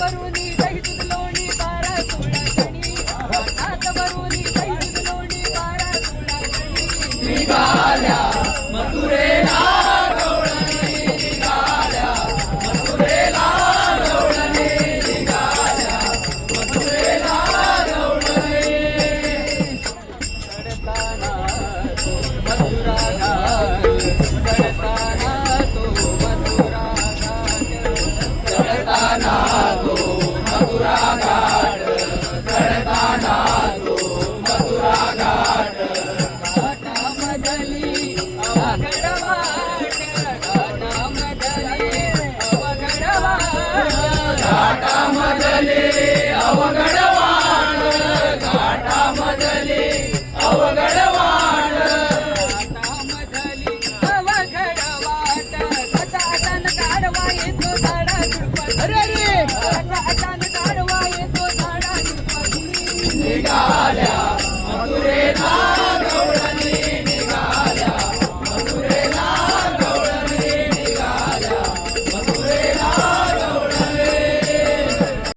वरुणी दही दूध लोणी 12 16 जणी घाटात वरुणी दही दूध लोणी 12 16 जणी निघाल्या मथुरेला गवळणी निघाल्या मथुरेला गवळणी निघाल्या मथुरेला गवळणी चढताना तो मथुरा घाट चढताना तो मथुरा घाट चढताना तो मथुरा घाट चढताना तो मथुरा घाट घाटामधली अवघड वाट घाटामधली अवघड वाट घाटामधले अवघड वाट घाटामधले अवघड वाट घाटामधली अवघड वाट कसा अचानक आडवा येतो झाडा झुडपात अरे कसा अचानक आडवा येतो झाडा झुडपात निघाल्या मथुरेला